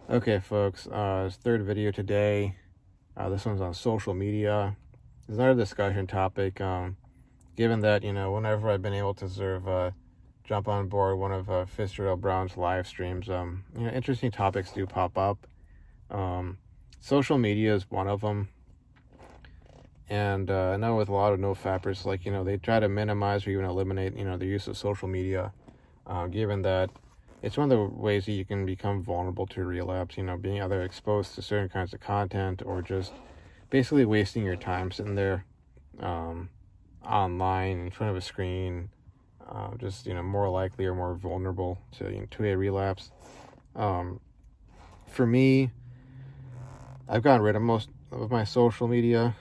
Okay, folks, it's third video today. This one's on social media. It's another discussion topic. Given that, whenever I've been able to sort of jump on board one of Fitzgerald Brown's live streams, interesting topics do pop up. Social media is one of them. And I know with a lot of no-fappers, they try to minimize or even eliminate, the use of social media, given that it's one of the ways that you can become vulnerable to relapse, being either exposed to certain kinds of content or just basically wasting your time sitting there online in front of a screen, just, more likely or more vulnerable to a relapse. For me, I've gotten rid of most of my social media.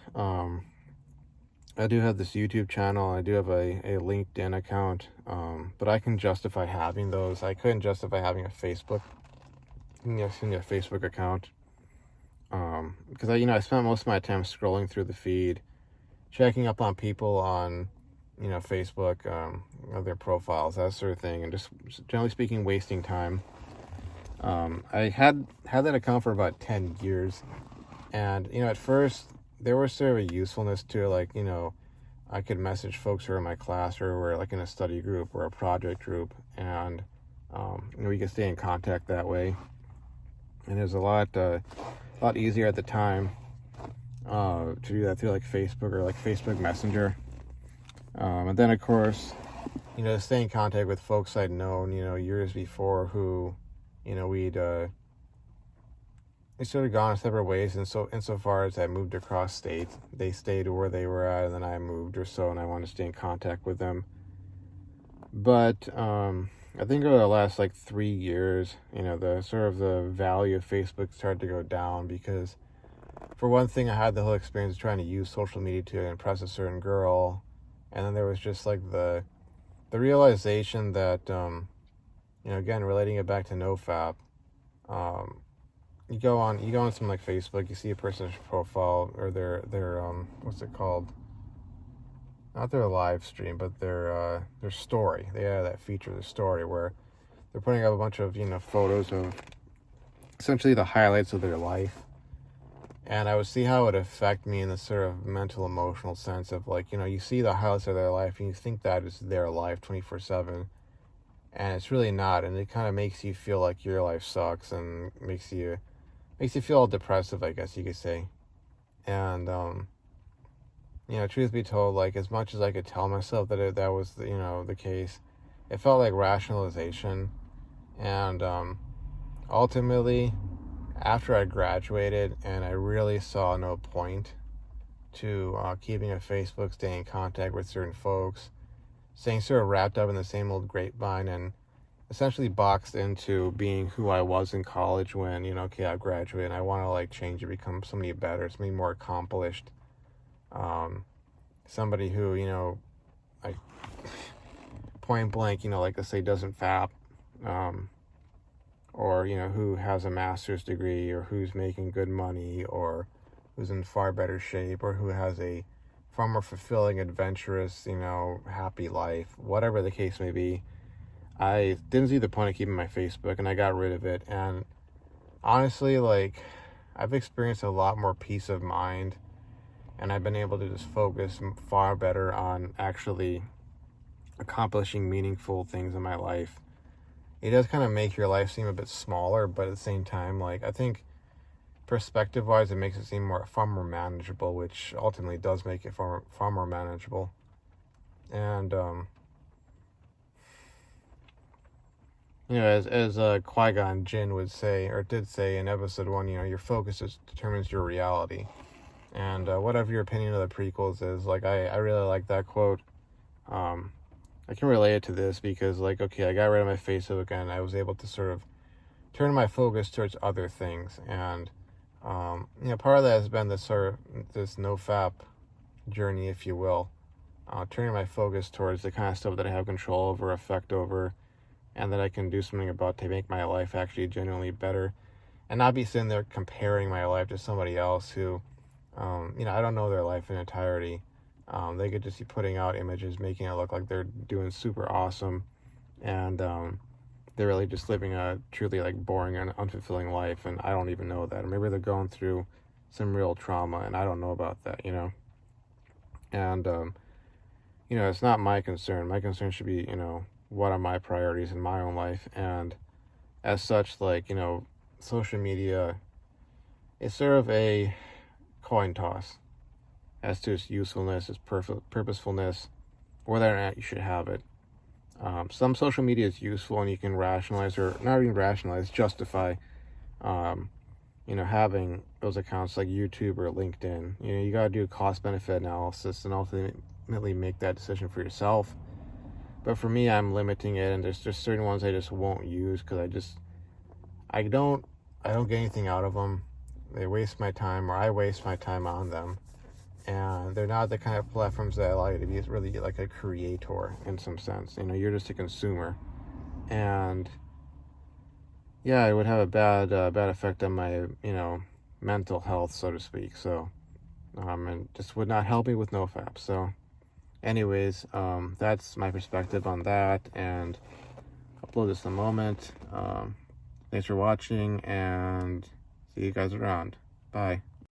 I do have this YouTube channel. I do have a LinkedIn account, but I can justify having those. I couldn't justify having a Facebook, a Facebook account, because I spent most of my time scrolling through the feed, checking up on people on, Facebook, their profiles, that sort of thing, and just generally speaking, wasting time. I had that account for about 10 years, and at first there was sort of a usefulness to it, I could message folks who are in my class or were in a study group or a project group, and we could stay in contact that way. And it was a lot easier at the time to do that through Facebook or Facebook Messenger. And then of course, to stay in contact with folks I'd known, years before who, we sort of gone separate ways, and so insofar as I moved across state, they stayed where they were at, and then I moved or so, and I wanted to stay in contact with them. But I think over the last 3 years, the sort of the value of Facebook started to go down because, for one thing, I had the whole experience of trying to use social media to impress a certain girl, and then there was just the realization that, again, relating it back to Nofap, you go on some Facebook, you see a person's profile or their what's it called? Not their live stream, but their story. They have that feature, the story, where they're putting up a bunch of photos of essentially the highlights of their life, and I would see how it would affect me in the sort of mental emotional sense of you see the highlights of their life and you think that is their life 24/7, and it's really not, and it kind of makes you feel like your life sucks and makes you feel all depressive, I guess you could say. And truth be told, as much as I could tell myself that that was the case, it felt like rationalization. And ultimately, after I graduated and I really saw no point to keeping a Facebook, staying in contact with certain folks, staying sort of wrapped up in the same old grapevine, and essentially boxed into being who I was in college when, okay, I've graduated and I want to change and become somebody better, somebody more accomplished, somebody who, like point blank, let's say doesn't fap, or, who has a master's degree or who's making good money or who's in far better shape or who has a far more fulfilling, adventurous, happy life, whatever the case may be. I didn't see the point of keeping my Facebook, and I got rid of it. And honestly, I've experienced a lot more peace of mind, and I've been able to just focus far better on actually accomplishing meaningful things in my life. It does kind of make your life seem a bit smaller, but at the same time, I think perspective-wise, it makes it seem far more manageable, which ultimately does make it far more manageable. And as Qui-Gon Jinn would say, or did say in episode 1, your focus determines your reality. And whatever your opinion of the prequels is, I really like that quote. I can relate it to this because, okay, I got rid of my Facebook and I was able to sort of turn my focus towards other things. And, part of that has been this Nofap journey, if you will. Turning my focus towards the kind of stuff that I have control over, effect over, and that I can do something about to make my life actually genuinely better, and not be sitting there comparing my life to somebody else who, I don't know their life in entirety. They could just be putting out images, making it look like they're doing super awesome, and they're really just living a truly like boring and unfulfilling life, and I don't even know that. Or maybe they're going through some real trauma, and I don't know about that, you know. And you know, it's not my concern. My concern should be, you know, what are my priorities in my own life, and as such, like, you know, social media is sort of a coin toss as to its usefulness, its purposefulness, whether or not you should have it. Some social media is useful, and you can rationalize, or not even rationalize, justify, you know, having those accounts like YouTube or LinkedIn. You know, you got to do a cost-benefit analysis and ultimately make that decision for yourself. But for me, I'm limiting it, and there's just certain ones I just won't use because I don't get anything out of them. They waste my time, or I waste my time on them. And they're not the kind of platforms that allow you to be really like a creator in some sense. You know, you're just a consumer. And yeah, it would have a bad effect on my, you know, mental health, so to speak. So, and just would not help me with Nofap. So, anyways, that's my perspective on that, and upload this in a moment. Thanks for watching, and see you guys around. Bye.